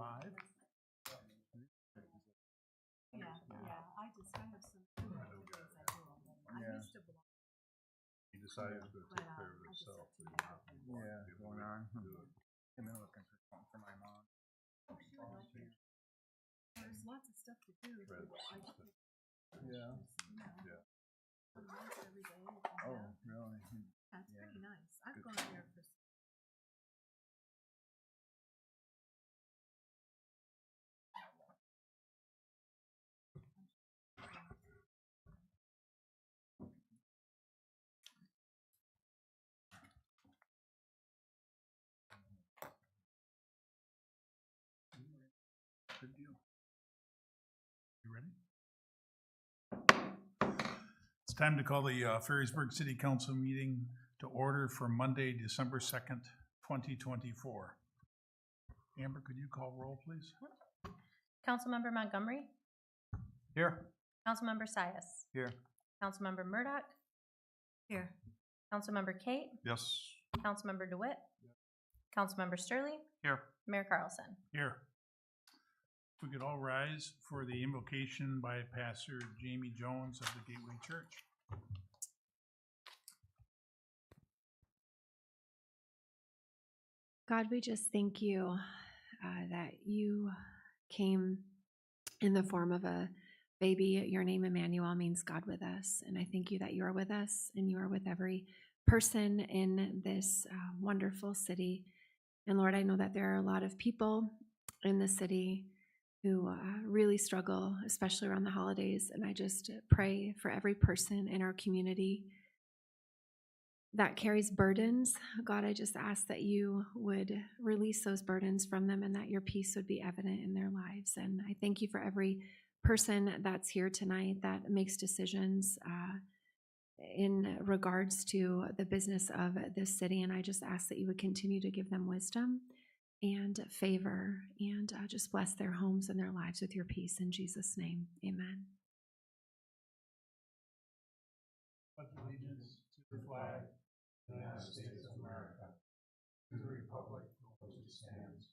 live? Yeah, I have some days I do them. I Yeah. used to belong, He decided he was going to take care of I just himself. have but to he wanted Yeah, to be able going to on. do it. I've been looking for something for my mom. oh, she would like it. There's lots of stuff to do. But I just, Yeah. Yeah. once every day. Oh, really? That's yeah. pretty nice. I've Good. gone there for. Good deal. You ready? It's time to call the Ferrisburg City Council meeting to order for Monday, December 2nd, 2024. Amber, could you call roll, please? Councilmember Montgomery, Here. Councilmember Sias, Here. Councilmember Murdoch, Here. Councilmember Kate, Yes. Councilmember DeWitt, Councilmember Sterling, Here. Mayor Carlson. Here. If we could all rise for the invocation by Pastor Jamie Jones of the Gateway Church. God, we just thank you that you came in the form of a baby. Your name, Emmanuel, means God with us. And I thank you that you are with us and you are with every person in this wonderful city. And Lord, I know that there are a lot of people in the city who really struggle, especially around the holidays. And I just pray for every person in our community that carries burdens. God, I just ask that you would release those burdens from them and that your peace would be evident in their lives. And I thank you for every person that's here tonight that makes decisions in regards to the business of this city. And I just ask that you would continue to give them wisdom and favor and just bless their homes and their lives with your peace. In Jesus' name, amen. Pledge allegiance to the flag of the United States of America, to the republic for which it stands,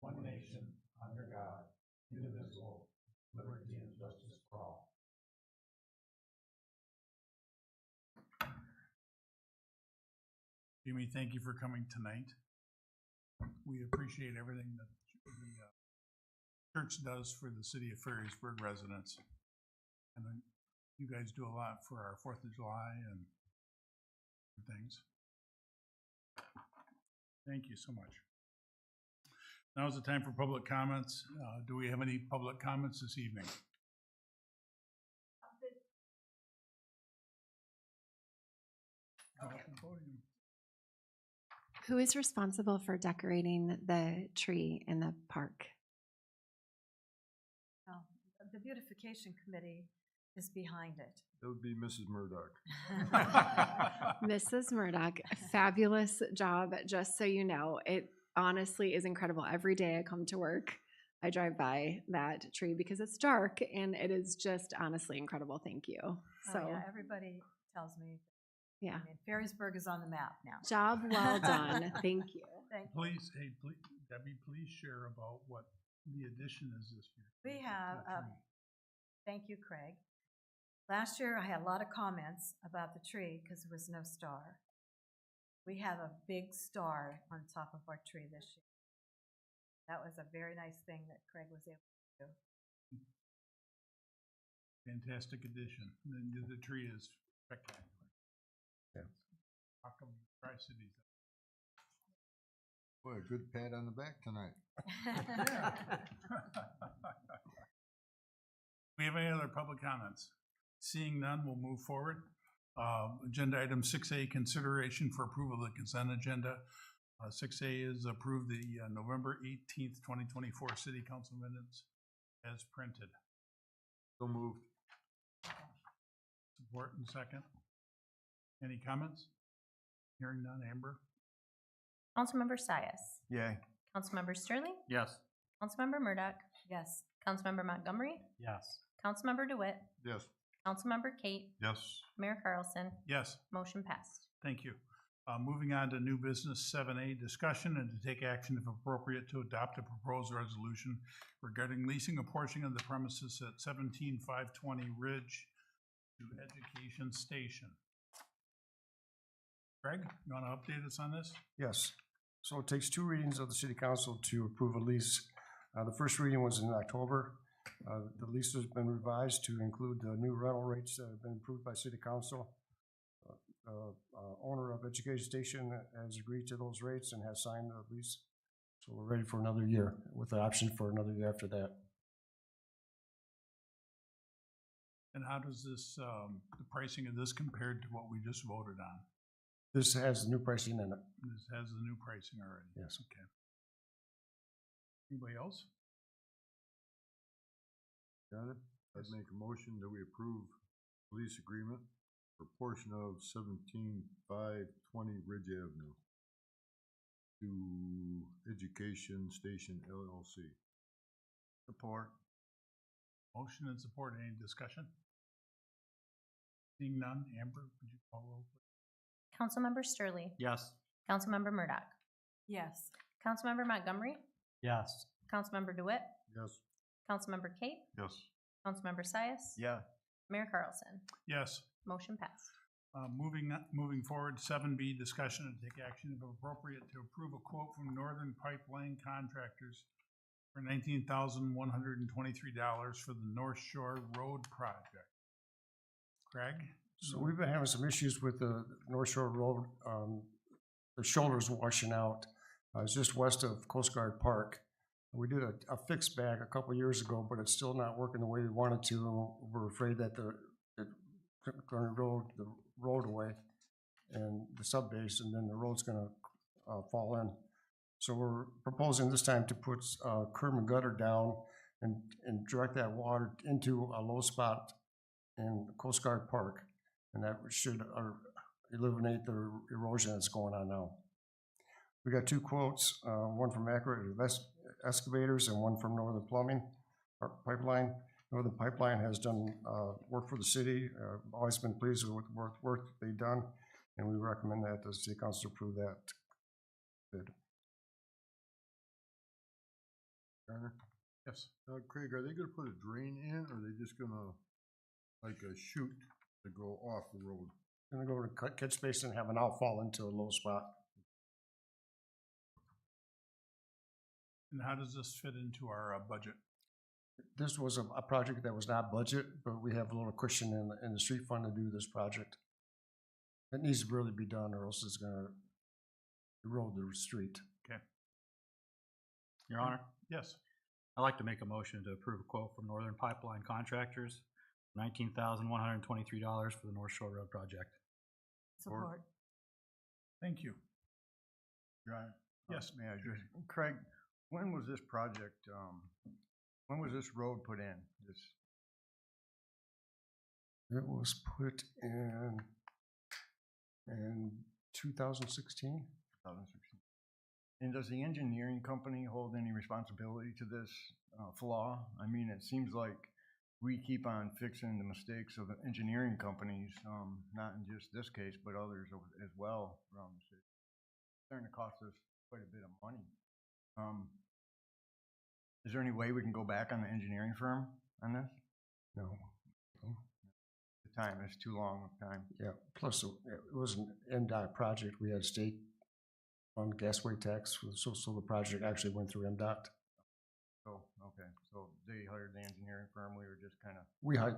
one nation, under God, indivisible, liberty and justice for all. Jimmy, thank you for coming tonight. We appreciate everything that the church does for the city of Ferrisburg residents. And you guys do a lot for our 4th of July and things. Thank you so much. Now is the time for public comments. Do we have any public comments this evening? Okay. Who is responsible for decorating the tree in the park? Oh, the beautification committee is behind it. That would be Mrs. Murdoch. Mrs. Murdoch, fabulous job. Just so you know, it honestly is incredible. Every day I come to work, I drive by that tree because it's dark and it is just honestly incredible. Thank you. So, Oh, yeah, everybody tells me. yeah. I mean, Ferrisburg is on the map now. Job well done. Thank you. Thank you. Please, hey, please, Debbie, please share about what the addition is this year. We have, to the tree. thank you, Craig. Last year, I had a lot of comments about the tree because there was no star. We have a big star on top of our tree this year. That was a very nice thing that Craig was able to do. Fantastic addition. And then the tree is spectacular. Yeah. How come Tri-Cities? Boy, a good pat on the back tonight. We have any other public comments? Seeing none, we'll move forward. Agenda item 6A, consideration for approval of the consent agenda. 6A is approve the November 18th, 2024 City Council minutes as printed. So moved. Support and second. Any comments? Hearing none. Amber? Councilmember Sias, Yay. Councilmember Sterling, Yes. Councilmember Murdoch, Yes. Councilmember Montgomery, Yes. Councilmember DeWitt, Yes. Councilmember Kate, Yes. Mayor Carlson. Yes. Motion passed. Thank you. Moving on to new business 7A, discussion and to take action if appropriate to adopt a proposed resolution regarding leasing a portion of the premises at 17520 Ridge to Education Station. Greg, you want to update us on this? Yes. So it takes 2 readings of the city council to approve a lease. The first reading was in October. The lease has been revised to include the new rental rates that have been approved by city council. Owner of Education Station has agreed to those rates and has signed the lease. So we're ready for another year with the option for another year after that. And how does this, the pricing of this compared to what we just voted on? This has the new pricing in it. This has the new pricing already? Yes. Okay. Anybody else? Got it? I'd make a motion that we approve lease agreement for portion of 17520 Ridge Avenue to Education Station LLC. Support. Motion and support. Any discussion? Seeing none, Amber, would you call roll, please? Councilmember Sterling. Yes. Councilmember Murdoch. Yes. Councilmember Montgomery. Yes. Councilmember DeWitt. Yes. Councilmember Cape. Yes. Councilmember Sias. Yeah. Mayor Carlson. Yes. Motion passed. Moving forward, 7B, discussion and take action if appropriate to approve a quote from Northern Pipeline Contractors for $19,123 for the North Shore Road project. Craig? So we've been having some issues with the North Shore Road. The shoulder's washing out. It's just west of Coast Guard Park. We did a fix bag a couple years ago, but it's still not working the way we wanted to. We're afraid that it's going to roll the road away and the sub base, and then the road's going to fall in. So we're proposing this time to put curb and gutter down and direct that water into a low spot in Coast Guard Park. And that should eliminate the erosion that's going on now. We got 2 quotes, one from Accurate Excavators and one from Northern Plumbing Pipeline. Northern Pipeline has done work for the city. Always been pleased with the work they've done, and we recommend that the city council approve that bid. Garner? Yes. Craig, are they gonna put a drain in, or are they just gonna, like a chute to go off the road? Gonna go to catch basin and have an outfall into a low spot. And how does this fit into our budget? This was a project that was not budget, but we have a little cushion in the street fund to do this project. It needs to really be done, or else it's gonna erode the street. Your Honor, Yes. I'd like to make a motion to approve a quote from Northern Pipeline Contractors, $19,123 for the North Shore Road project. Support. Thank you. Your Honor. Yes. May I just, Craig, when was this project, when was this road put in? It was put in 2016. 2016. And does the engineering company hold any responsibility to this flaw? I mean, it seems like we keep on fixing the mistakes of the engineering companies, not in just this case, but others as well around the city. It's starting to cost us quite a bit of money. Is there any way we can go back on the engineering firm on this? No. The time is too long of time. Yeah, plus it was an NDOT project. We had state on gasway tax, so the project actually went through NDOT. So, okay, so they hired the engineering firm, we were just kind of,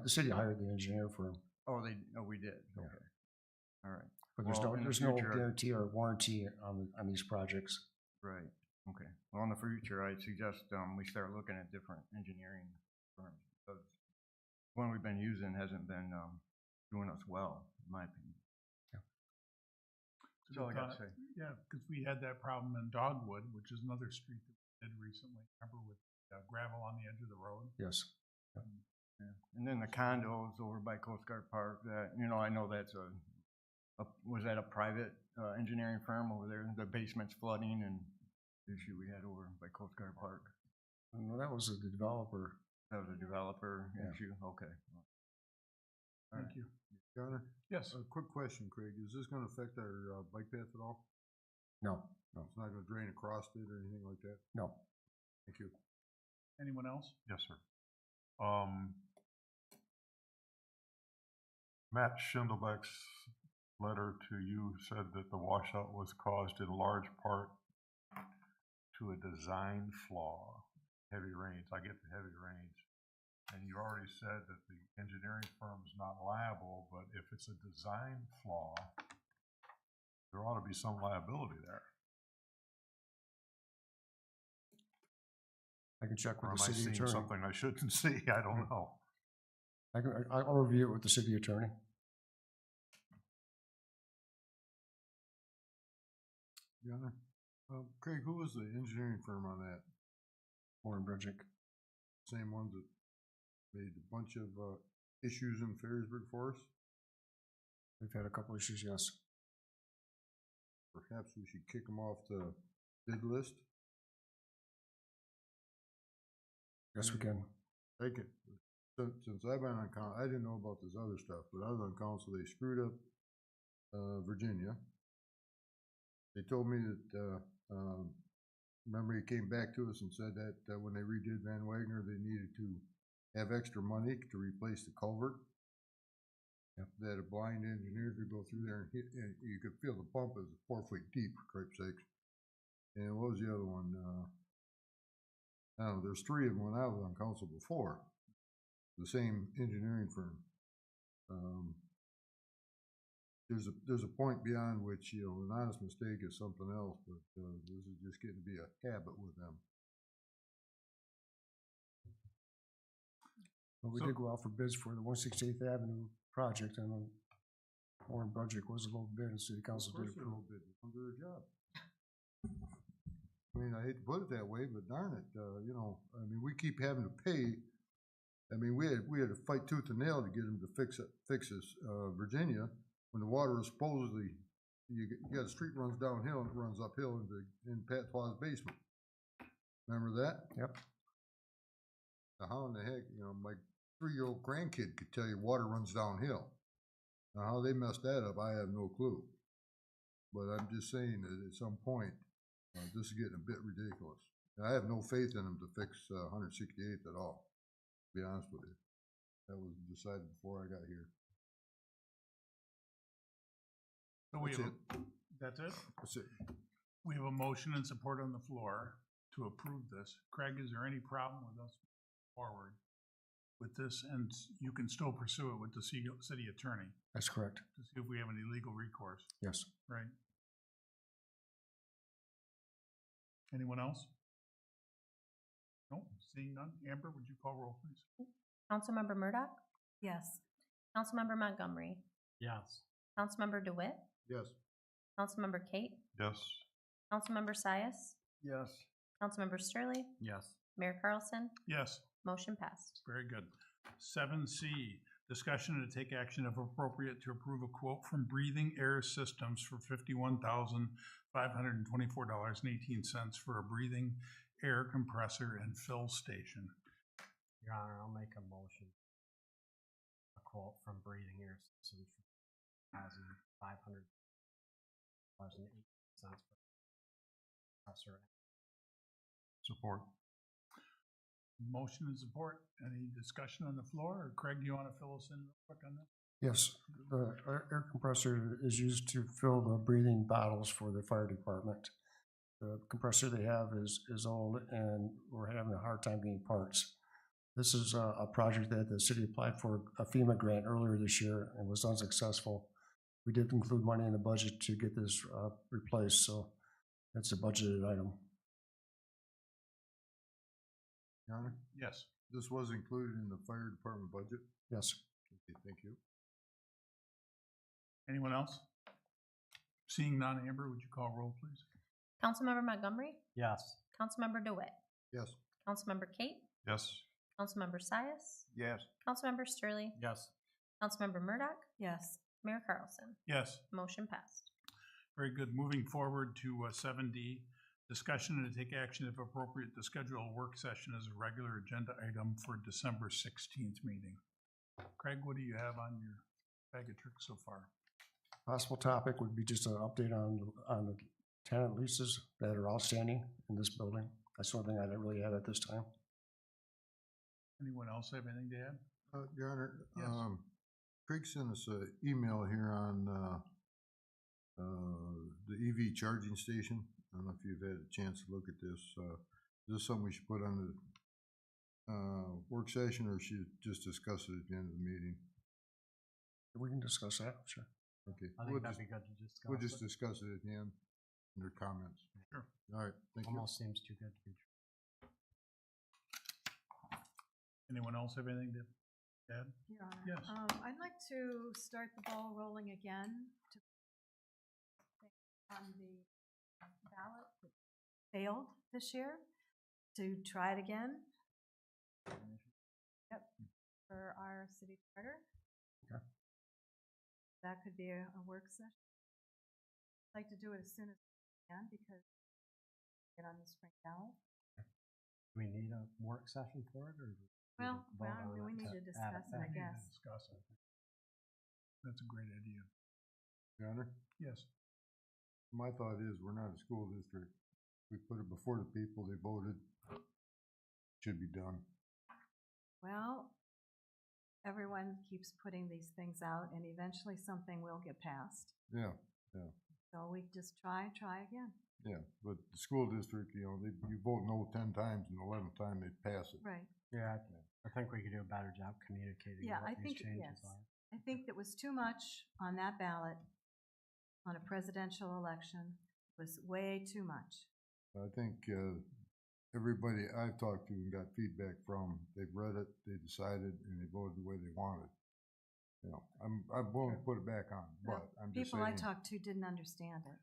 The city hired the engineer firm, we did, Yeah. okay. All right, but Well, in the there's no future- guarantee or warranty on these projects. right, okay. Well, in the future, I'd suggest we start looking at different engineering firms, because the one we've been using hasn't been doing us well, in my opinion. That's all I gotta say. Yeah, because we had that problem in Dogwood, which is another street that we did recently, remember, with gravel on the edge of the road? Yes. Yeah. And then the condos over by Coast Guard Park, that, I know that's was that a private engineering firm over there? The basement's flooding and the issue we had over by Coast Guard Park. No, that was the developer. That was a developer Yeah. issue? Okay. All Thank right. you. Connor, Yes. a quick question, Craig. Is this gonna affect our, bike path at all? No, no, It's not gonna drain across it or anything like that? no. Thank you. Anyone else? Yes, sir. Matt Schindelbeck's letter to you said that the washout was caused in large part to a design flaw, heavy rains. I get the heavy rains. And you already said that the engineering firm's not liable, but if it's a design flaw, there ought to be some liability there. I can check Or with am the I city seeing attorney. something I shouldn't see? I don't know. I'll review it with the city attorney. Connor, Craig, who was the engineering firm on that? Warren Bridgick. Same ones that made a bunch of, issues in Ferrisburg for us? We've had a couple issues, yes. Perhaps we should kick them off the bid list? Yes, we can. Take it. Since I've been on council, I didn't know about this other stuff, but I was on council, they screwed up, Virginia. They told me that, remember he came back to us and said that, when they redid Van Wagner, they needed to have extra money to replace the culvert. Yep. That a blind engineer could go through there and hit, and you could feel the bump is 4 feet deep, for cripe's sakes. And what was the other one? I don't know, there's three of them when I was on council before. The same engineering firm. There's a point beyond which, you know, an honest mistake is something else, but, this is just getting to be a habit with them. But we So- did go out for bids for the 168th Avenue project, and Warren Bridgick was a low bid, and city council Of did course they're approve. low bid, it's under their job. I mean, I hate to put it that way, but darn it, you know, I mean, we keep having to pay. I mean, we had to fight tooth and nail to get them to fix this, Virginia, when the water was supposedly, you got a street runs downhill and it runs uphill in Pat Plaw's basement. Remember that? Yep. Now, how in the heck, you know, my 3-year-old grandkid could tell you water runs downhill. Now, how they messed that up, I have no clue. But I'm just saying that at some point, this is getting a bit ridiculous. And I have no faith in them to fix 168th at all, to be honest with you. That was decided before I got here. So we That's have, it. that's it? That's it. We have a motion and support on the floor to approve this. Craig, is there any problem with us forward with this? And you can still pursue it with the city attorney That's correct. to see if we have any legal recourse, Yes. right? Anyone else? No, seeing none. Amber, would you call roll, please? Councilmember Murdoch? Yes. Councilmember Montgomery? Yes. Councilmember DeWitt? Yes. Councilmember Kate? Yes. Councilmember Sias? Yes. Councilmember Sterling? Yes. Mayor Carlson? Yes. Motion passed. Very good. 7C, discussion and to take action if appropriate to approve a quote from Breathing Air Systems for $51,524.18 for a breathing air compressor and fill station. Your Honor, I'll make a motion. A quote from Breathing Air Systems for $1,500.18 for compressor. Support. Motion and support. Any discussion on the floor? Or Craig, do you want to fill us in real quick on that? Yes, the air compressor is used to fill the breathing bottles for the fire department. The compressor they have is old, and we're having a hard time getting parts. This is a project that the city applied for a FEMA grant earlier this year and was unsuccessful. We did include money in the budget to get this replaced, so it's a budgeted item. Your Honor, Yes. this was included in the fire department budget? Yes. Okay, thank you. Anyone else? Seeing none, Amber, would you call roll, please? Councilmember Montgomery? Yes. Councilmember DeWitt? Yes. Councilmember Kate? Yes. Councilmember Sias? Yes. Councilmember Sterling? Yes. Councilmember Murdoch? Yes. Mayor Carlson? Yes. Motion passed. Very good. Moving forward to 7D, discussion and to take action if appropriate to schedule a work session as a regular agenda item for December 16th meeting. Craig, what do you have on your bag of tricks so far. Possible topic would be just an update on the tenant leases that are outstanding in this building. That's the only thing I didn't really add at this time. Anyone else have anything to add? Your Honor, Yes. Craig sent us an email here on, the EV charging station. I don't know if you've had a chance to look at this. Is this something we should put on the, work session, or should just discuss it at the end of the meeting? We can discuss that, sure. Okay. I think that'd be good to discuss. We'll just it. discuss it at the end, under comments. Sure. All right, thank you. Almost seems too good to be true. Anyone else have anything to add? Your Honor. Yes. I'd like to start the ball rolling again to on the ballot that failed this year, to try it again. Yep, for our city charter. Okay. That could be a work session. I'd like to do it as soon as we can because get on the spring ballot. Do we need a work session for it, or? do we Well, vote on we it need to add discuss it, back? I guess. Discuss it. That's a great idea. Your Honor, Yes. my thought is, we're not a school district. We put it before the people, they voted. Should be done. Well, everyone keeps putting these things out and eventually something will get passed. Yeah, So we just try again. yeah, but the school district, you know, you vote no 10 times and the 11th time they pass it. Right. Yeah, I think we could do a better job communicating Yeah, I what these think, changes yes. are. I think there was too much on that ballot on a presidential election. It was way too much. I think, everybody I've talked to and got feedback from, they've read it, they decided, and they voted the way they wanted. You know, I'm willing to put it back on, but I'm just People I saying. talked to didn't understand it.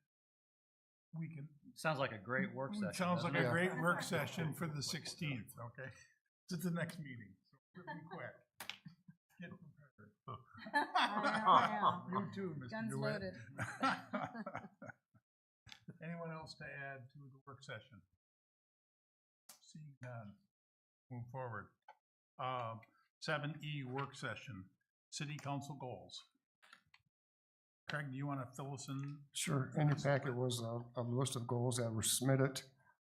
We can. Sounds like a great work session. Sounds like doesn't a it? great work session for the 16th, okay? It's the next meeting, so we'll be quick. Get prepared. I know. You too, Mr. Guns DeWitt. loaded. Anyone else to add to the work session? Seeing none, move forward. 7E work session, city council goals. Craig, do you want to fill us in? Sure. In your packet was a list of goals that were submitted.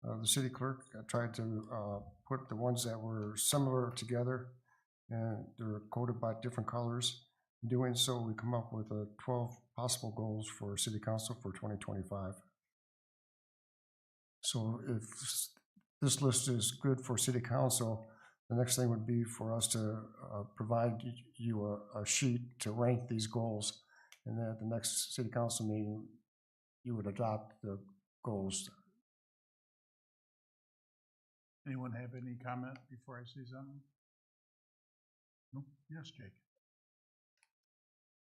The city clerk tried to put the ones that were similar together, and they're coded by different colors. In doing so, we come up with 12 possible goals for city council for 2025. So if this list is good for city council, the next thing would be for us to provide you a sheet to rank these goals. And then at the next city council meeting, you would adopt the goals. Anyone have any comment before I say something? No? Yes, Jake.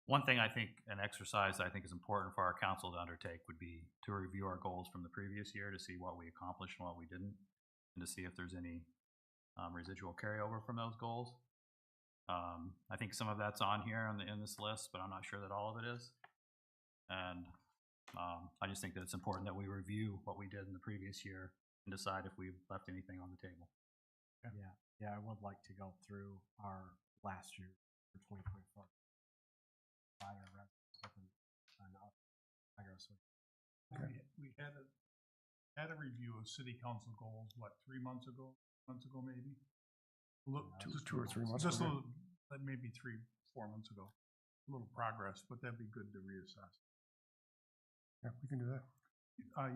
One thing I think, an exercise I think is important for our council to undertake would be to review our goals from the previous year to see what we accomplished and what we didn't, and to see if there's any residual carryover from those goals. I think some of that's on here in this list, but I'm not sure that all of it is. And I just think that it's important that we review what we did in the previous year and decide if we've left anything on the table. Yeah, I would like to go through our last year for 2024. We had a review of city council goals, what, 3 months ago, maybe? Look, Two or 3 months Just a ago. little, like maybe 3-4 months ago. A little progress, but that'd be good to reassess. Yeah, we can do that.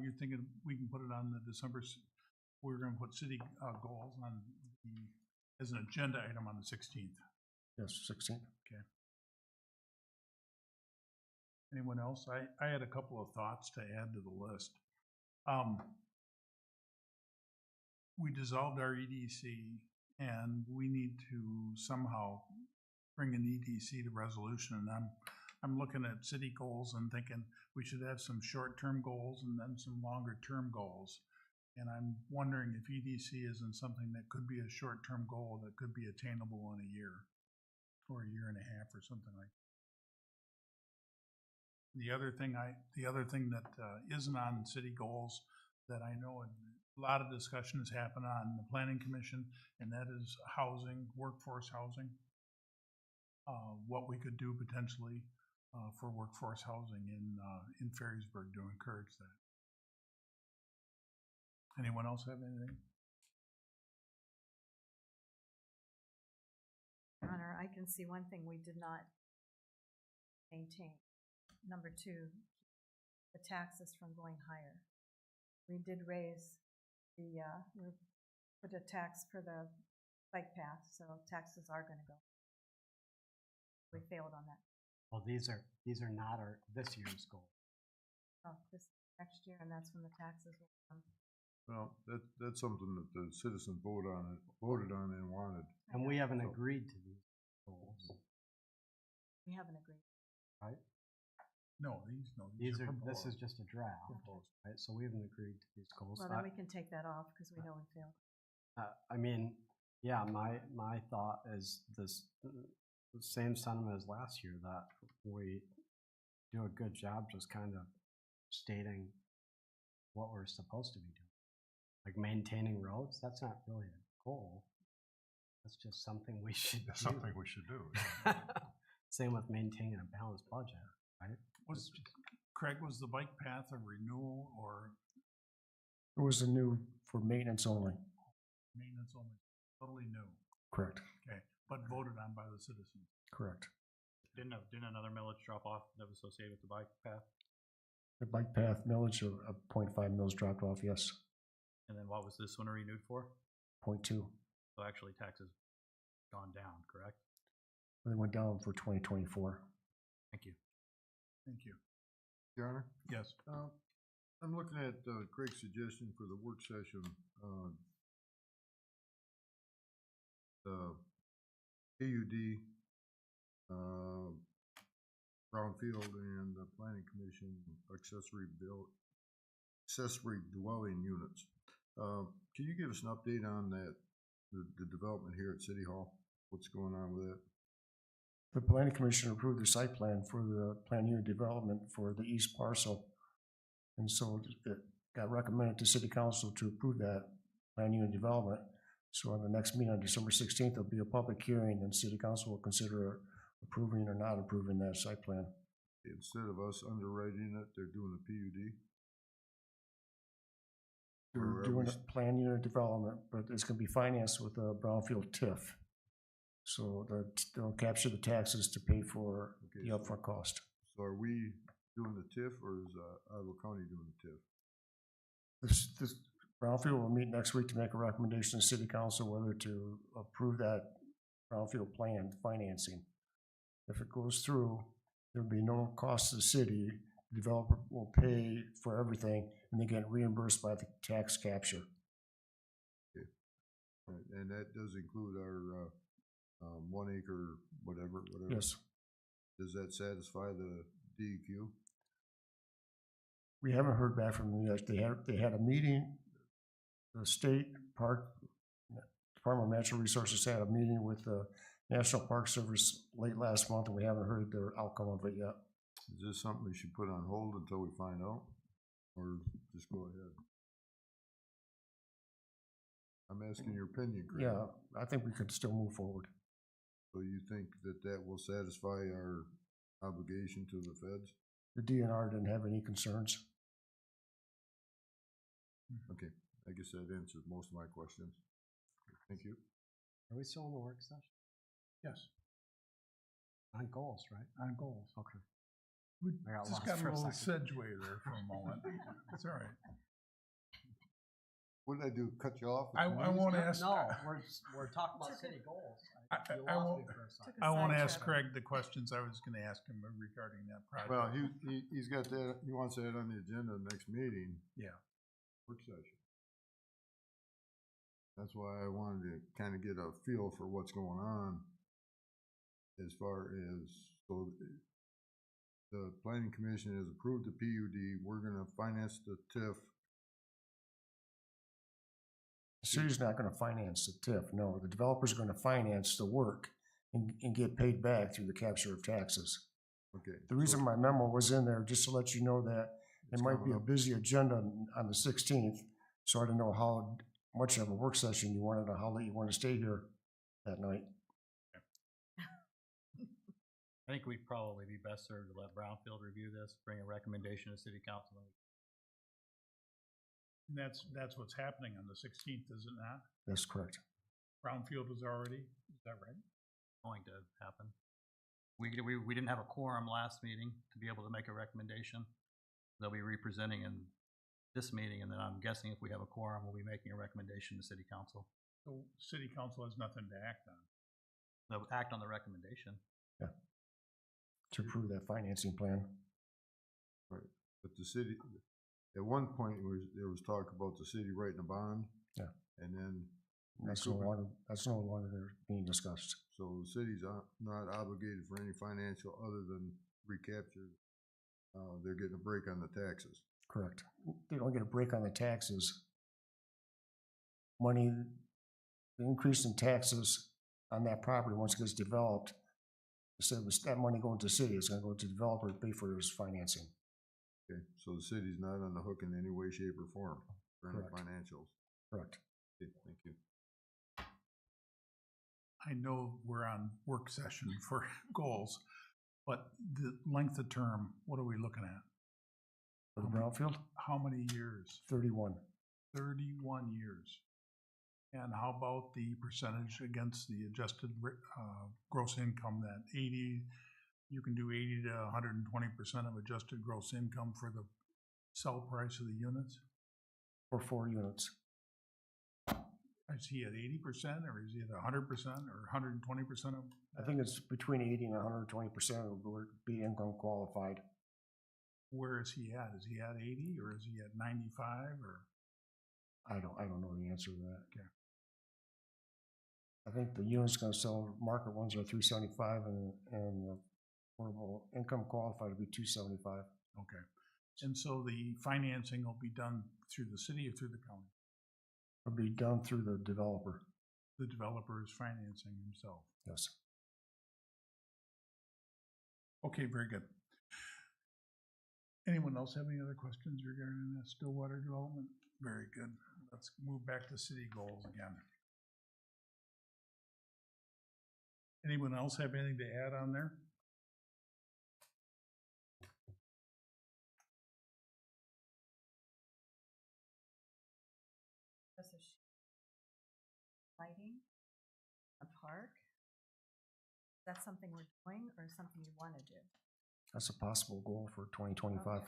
You're thinking we can put it on the we're gonna put city goals on as an agenda item on the 16th. Yes, 16. Anyone else? I had a couple of thoughts to add to the list. We dissolved our EDC, and we need to somehow bring an EDC to resolution. And I'm looking at city goals and thinking we should have some short-term goals and then some longer-term goals. And I'm wondering if EDC isn't something that could be a short-term goal that could be attainable in a year or a year and a half or something like that. The other thing that isn't on city goals that I know a lot of discussion has happened on the planning commission, and that is housing, workforce housing. what we could do potentially for workforce housing in Ferrisburg to encourage that. Anyone else have anything? Your Honor, I can see one thing we did not maintain. Number two, the taxes from going higher. We did raise we put a tax for the bike path, so taxes are gonna go. We failed on that. Well, these are not this year's goal. Oh, this next year, and that's when the taxes will come. Well, that's something that the citizens voted on and wanted. And we haven't So- agreed to these goals, We haven't agreed. right? No, these This is proposed. just a draft, right? So we haven't agreed to these goals. Well, then we can take that off because we know we failed. I mean, yeah, my thought is this, the same sentiment as last year, that we do a good job just kind of stating what we're supposed to be doing. Like maintaining roads, that's not really a goal. That's just something we should That's do. something we should do. Same with maintaining a balanced budget, right? Craig, was the bike path a renewal or It was a new for maintenance only, maintenance only? Totally new, correct, okay, but voted on by the citizens. correct. Didn't another millage drop off that was associated with the bike path? The bike path millage of 0.5 mils dropped off, yes, And then what was this one renewed for? 0.2. So actually taxes gone down, correct? They went down for 2024. Thank you. Thank you. Your Honor? Yes. I'm looking at Craig's suggestion for the work session. The PUD, Brownfield and the Planning Commission accessory dwelling units. Can you give us an update on that, the development here at City Hall? What's going on with it? The planning commission approved the site plan for the planned unit development for the east parcel. And so it got recommended to city council to approve that planned unit development. So on the next meeting on December 16th, there'll be a public hearing and city council will consider approving or not approving that site plan. Instead of us underwriting it, they're doing a PUD? They're Or are doing we a planned unit development, but it's gonna be financed with a brownfield TIF. So they'll capture the taxes to pay for Okay, the so- upfront cost. So are we doing the TIF or is Ottawa County doing the TIF? This brownfield will meet next week to make a recommendation to city council whether to approve that brownfield plan financing. If it goes through, there'll be no cost to the city. The developer will pay for everything and they get reimbursed by the tax capture. Right, and that does include our 1 acre, whatever. Yes, Does that satisfy the DEQ? we haven't heard back from them yet. They had a meeting, the state park, Department of Natural Resources had a meeting with the National Park Service late last month and we haven't heard their outcome of it yet. Is this something we should put on hold until we find out? Or just go ahead? I'm asking your opinion, Craig. Yeah, I think we could still move forward. So you think that that will satisfy our obligation to the feds? The DNR didn't have any concerns. Okay, I guess that answers most of my questions. Thank you. Are we still in the work session? Yes, On goals, right? on goals. Okay. We I got just lost got a for a little second. sedgway there for a moment. It's all right. What did I do, cut you off? I won't ask. No, we're talking about city goals. You I lost won't- me for a second. Took a I won't ask sidetrack. Craig the questions I was gonna ask him regarding that project. Well, he's got that, he wants that on the agenda next meeting. Yeah. Work session. That's why I wanted to kind of get a feel for what's going on as far as, so the planning commission has approved the PUD, we're gonna finance the TIF. The city's not gonna finance the TIF, no, the developer's gonna finance the work and get paid back through the capture of taxes. Okay. The reason my memo was in there, just to let you know that It's it might be coming a up. busy agenda on the 16th, so I don't know how much of a work session you wanted, or how late you want to stay here that night. I think we'd probably be best served to let Brownfield review this, bring a recommendation to city council. And that's what's happening on the 16th, is it not? That's correct. Brownfield is already, is that right? Going to happen. We didn't have a quorum last meeting to be able to make a recommendation. They'll be representing in this meeting, and then I'm guessing if we have a quorum, we'll be making a recommendation to city council. So city council has nothing to act on. They'll act on the recommendation. To approve that financing plan. Right, but the city, at one point, there was talk about the city writing a bond. Yeah. And then. That's no longer being discussed. So the city's not obligated for any financial other than recapture. They're getting a break on the taxes. Correct. They don't get a break on the taxes. Money, the increase in taxes on that property, once it gets developed, instead of that money going to the city, it's gonna go to the developer to pay for his financing. Okay, so the city's not on the hook in any way, shape, or form for any Correct. financials. Correct. Okay, thank you. I know we're on work session for goals, but the length of term, what are we looking at? For the brownfield, How many years? 31. 31 years. And how about the percentage against the adjusted gross income, that 80, you can do 80 to 120% of adjusted gross income for the sell price of the units? For 4 units. Is he at 80% or is he at 100% or 120% of? I think it's between 80 and 120% would be income qualified. Where is he at? Is he at 80 or is he at 95 or? I don't know the answer to that. Okay. I think the unit's gonna sell, market ones are 375 and the affordable income qualified will be 275. Okay. And so the financing will be done through the city or through the county? It'll be done through the developer. The developer is financing himself. Yes. Okay, very good. Anyone else have any other questions regarding the Stillwater development? Very good. Let's move back to city goals again. Anyone else have anything to add on there? Lighting, a park. Is that something we're doing or something you want to do? That's a possible goal for 2025. Okay.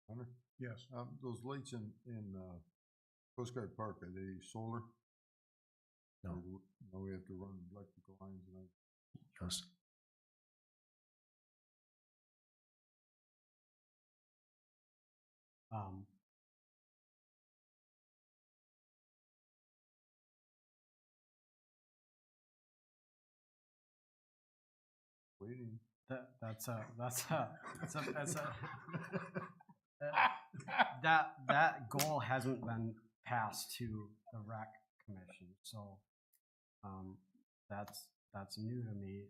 Hunter? Yes. Those lights in Coast Guard Park, are they solar? No. Or no, we have to run electrical lines and Yes. waiting. That goal hasn't been passed to the rec commission, so, that's new to me.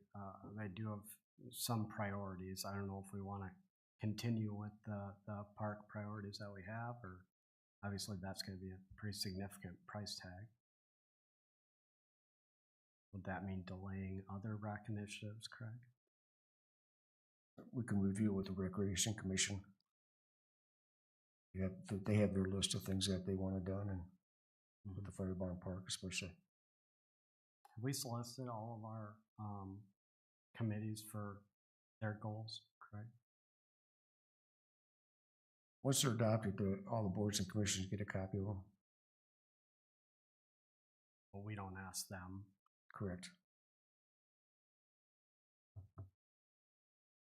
They do have some priorities. I don't know if we wanna continue with the park priorities that we have, or obviously that's gonna be a pretty significant price tag. Would that mean delaying other rec initiatives, Craig? We can review with the Recreation Commission. Yeah, they have their list of things that they want done, and with the Fire Barn Park especially. Have we solicited all of our committees for their goals, Craig? Once they're adopted, all the boards and commissions get a copy of them. Well, we don't ask them. Correct.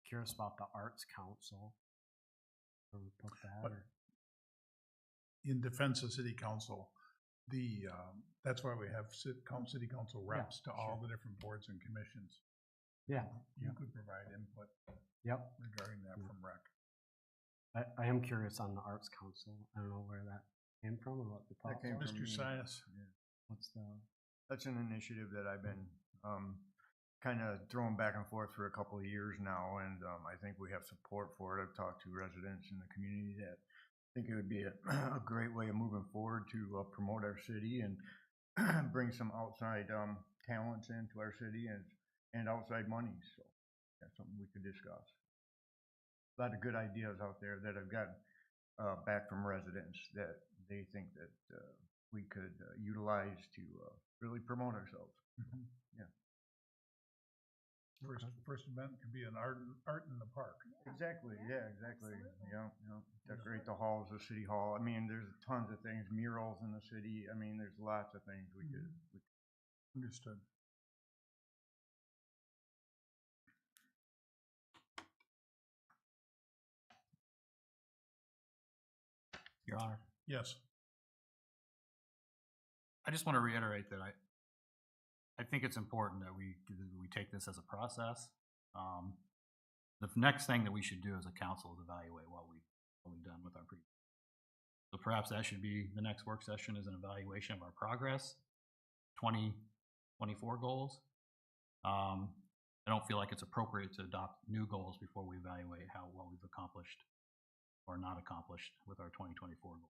Curious about the Arts Council. Where we put that, But- or? In defense of city council, that's why we have city council reps to all the different boards and commissions. Yeah. You could provide input Yep. regarding that from rec. I am curious on the Arts Council. I don't know where that came from or what the That thoughts came are. from Mr. me. Sias? What's the? That's an initiative that I've been kind of throwing back and forth for a couple of years now, and I think we have support for it. I've talked to residents in the community that think it would be a great way of moving forward to promote our city and bring some outside talents into our city and outside money, so that's something we could discuss. A lot of good ideas out there that I've gotten back from residents that they think that we could utilize to really promote ourselves. Yeah. First event could be an art in the park. Exactly, yeah, exactly. absolutely. Yeah, yeah. Decorate the halls of City Hall. I mean, there's tons of things, murals in the city. I mean, there's lots of things we could. Understood. Your Honor. Yes. I just want to reiterate that I think it's important that we take this as a process. The next thing that we should do as a council is evaluate what we've done with our previous. So perhaps that should be the next work session, is an evaluation of our progress, 2024 goals. I don't feel like it's appropriate to adopt new goals before we evaluate how well we've accomplished or not accomplished with our 2024 goals.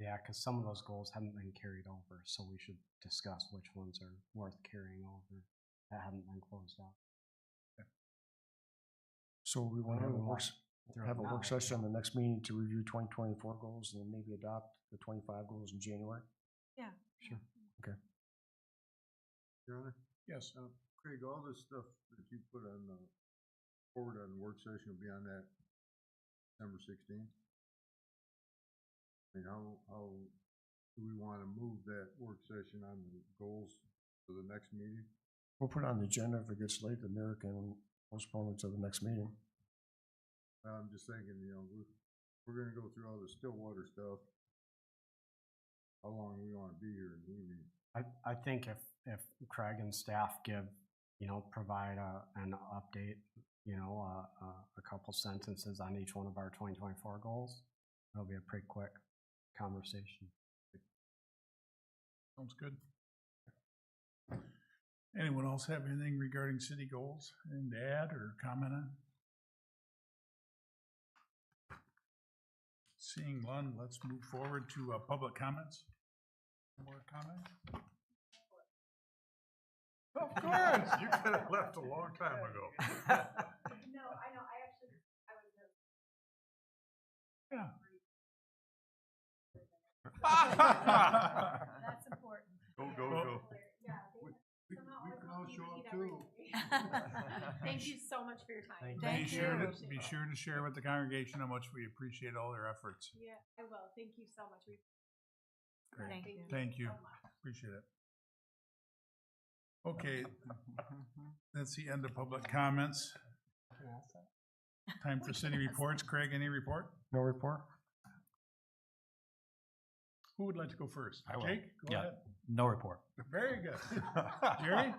Yeah, because some of those goals haven't been carried over, so we should discuss which ones are worth carrying over that haven't been closed out. So we want to Whatever we want. have a Now. work session on the next meeting to review 2024 goals and then maybe adopt the 25 goals in January? Yeah. Sure. Okay. Your Honor? Yes. Craig, all this stuff that you put on forward on the work session will be on that December 16th? I mean, how do we want to move that work session on the goals to the next meeting? We'll put it on the agenda. If it gets late, the mayor can postpone it to the next meeting. I'm just thinking, we're gonna go through all the Stillwater stuff. How long we want to be here in the evening? I think if Craig and staff give, provide an update, a couple sentences on each one of our 2024 goals, it'll be a pretty quick conversation. Sounds good. Anyone else have anything regarding city goals and to add or comment on? Seeing none, let's move forward to public comments. More comments? Of course, you could have left a long time ago. No, I know, I was Yeah. That's important. Go. Yeah. We can all show up too. Thank you so much for your time. Thank you. Be sure to share with the congregation how much we appreciate all their efforts. Yeah, I will. Thank you so much. Great. Thank you. Thank you. so much. Appreciate it. Okay, that's the end of public comments. Time for city reports. Craig, any report? No report? Who would like to go first? I will. Jake, go Yeah. ahead. No report. Very good. Jerry?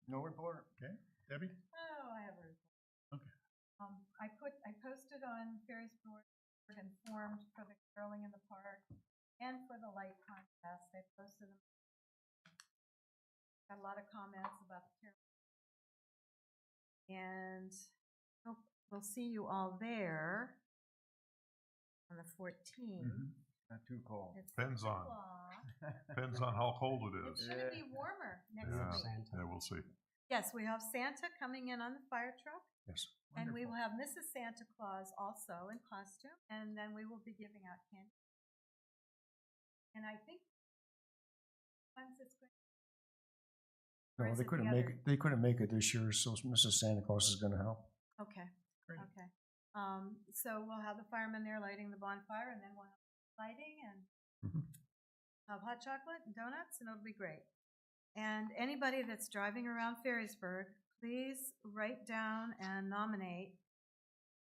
No report. Okay. Debbie? Oh, I have a report. Okay. I posted on Ferrisburg Informed for the curling in the park and for the light contest. I posted them. Got a lot of comments about the curling. And hope we'll see you all there on the 14th. Not too cold. It's Depends 6 on. o'clock. Depends on how cold it It's is. gonna be warmer next Yeah. week. Yeah, we'll see. Yes, we have Santa coming in on the fire truck. Yes. And we will have Mrs. Santa Claus also in costume, and then we will be giving out candy. And I think once it's going. Or No, is they it the couldn't other- they couldn't make it this year, so Mrs. Santa Claus is gonna help. Okay, Great. okay. So we'll have the firemen there lighting the bonfire, and then we'll have lighting and Mhm. have hot chocolate and donuts, and it'll be great. And anybody that's driving around Ferrisburg, please write down and nominate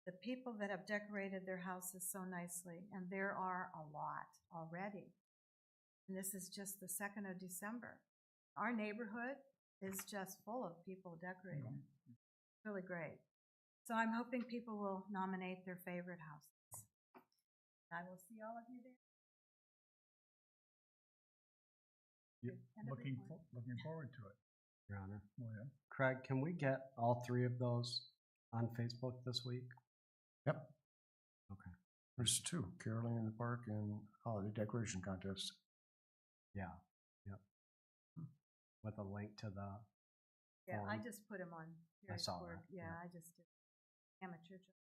the people that have decorated their houses so nicely, and there are a lot already. And this is just the 2nd of December. Our neighborhood is just full of people decorating. Really great. So I'm hoping people will nominate their favorite houses. I will see all of you there. End of report. Looking forward to it. Your Honor. William? Craig, can we get all three of those on Facebook this week? Yep. Okay. There's two, caroling in the park and holiday decoration contest. Yeah. Yep. with a link to the, Yeah, I form. just put them on. I saw Perrysburg. that, Yeah, yeah. I just did amateur job.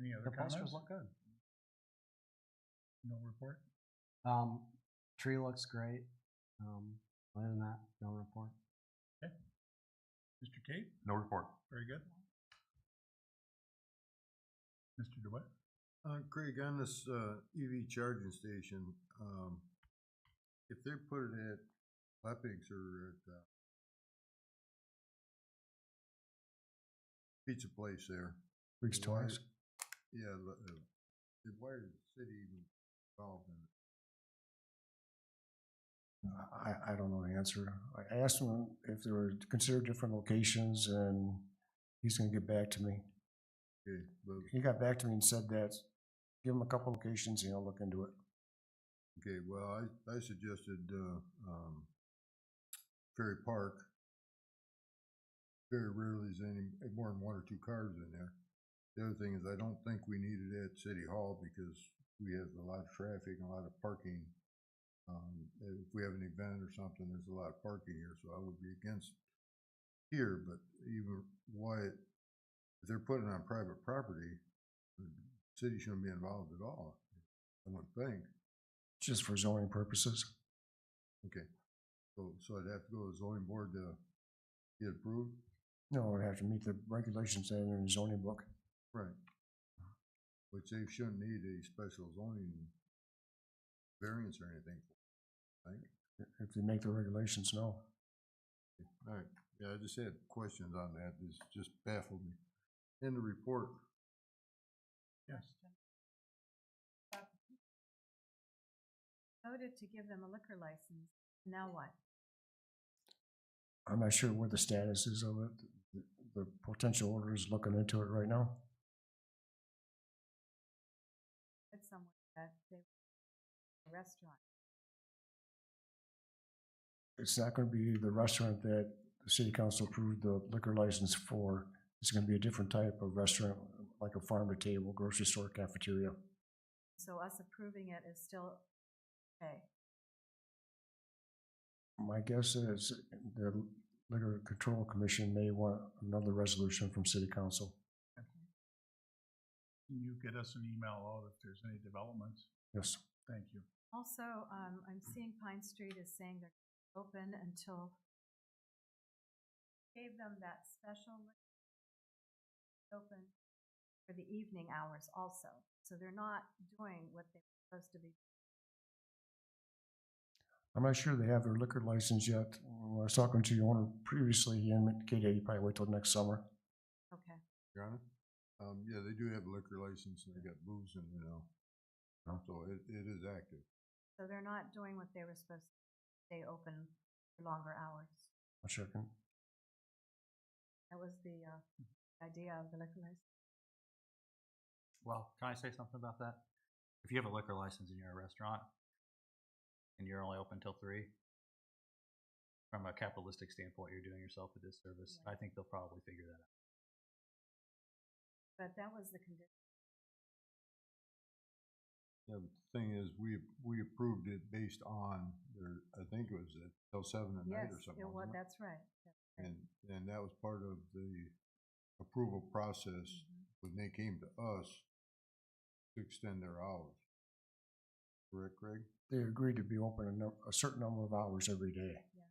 Any other the posters comments? look good. No report? Tree looks great. Other than that, no report. Mr. Tate? No report. Very good. Mr. DeWitt? Craig, on this, EV charging station, if they're put it at Leppigs or at, pizza place there. Weeks why- twice. Yeah, why is the city even involved in it? I don't know the answer. I asked him if there were considered different locations, and he's gonna get back to me. Okay, but, He got back to me and said that, give him a couple locations and he'll look into it. okay, well, I suggested, Ferry Park. Very rarely is any, more than one or two cars in there. The other thing is, I don't think we need it at City Hall because we have a lot of traffic and a lot of parking. If we have an event or something, there's a lot of parking here, so I would be against here, but even why, if they're putting it on private property, the city shouldn't be involved at all, I wouldn't think. Just for zoning purposes. Okay, so I'd have to go to the zoning board to get approved? No, I have to meet the regulations that are in the zoning book. Right. Which they shouldn't need a special zoning variance or anything, right? If they make the regulations, no. All right, yeah, I just had questions on that, this just baffled me. In the report, Yes. Voted to give them a liquor license. Now what? I'm not sure what the status is of it. The potential owner is looking into it right now. It's somewhere that they, a restaurant. It's not gonna be the restaurant that the city council approved the liquor license for. It's gonna be a different type of restaurant, like a farm to table, grocery store, cafeteria. So us approving it is still okay. My guess is the Liquor Control Commission may want another resolution from city council. Can you get us an email out if there's any developments? Yes. Thank you. Also, I'm seeing Pine Street is saying they're open until gave them that special open for the evening hours also. So they're not doing what they're supposed to be. I'm not sure they have their liquor license yet. When I was talking to the owner previously, he indicated he'd probably wait till next summer. Okay. Your Honor? Yeah, they do have a liquor license and they got booze in, so it is active. So they're not doing what they were supposed to stay open for longer hours. I'm checking. That was the idea of the liquor license. Well, can I say something about that? If you have a liquor license and you're a restaurant and you're only open till 3, from a capitalistic standpoint, you're doing yourself a disservice. Right. I think they'll probably figure that out. But that was the condition. Yeah, but the thing is, we approved it based on their, I think it was till 7 at night or Yes, something. it was, wasn't it? that's right. That's right. And that was part of the approval process when they came to us to extend their hours. Correct, Craig? They agreed to be open a certain number of hours every day. Yeah.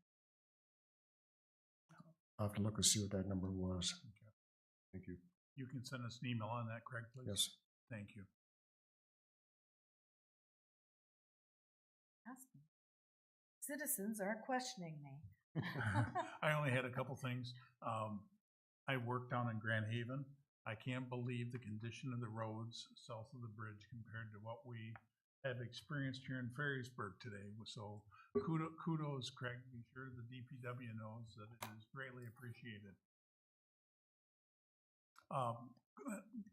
I'll have to look and see what that number was. Thank you. You can send us an email on that, Craig, please? Yes. Thank you. Ask me. Citizens are questioning me. I only had a couple things. I worked down in Grand Haven. I can't believe the condition of the roads south of the bridge compared to what we have experienced here in Ferrysburg today. So kudos, Craig. Be sure the DPW knows that it is greatly appreciated.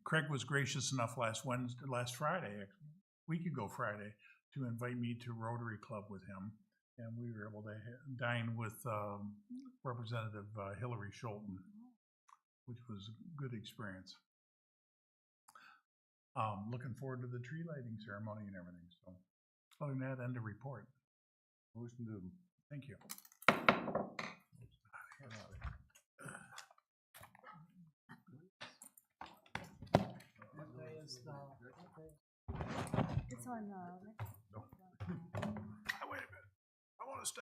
Craig was gracious enough last Friday, week ago Friday, to invite me to Rotary Club with him. And we were able to dine with Representative Hillary Scholten, which was a good experience. Looking forward to the tree lighting ceremony and everything. So other than that, end of report. Motion to Thank you. It's on,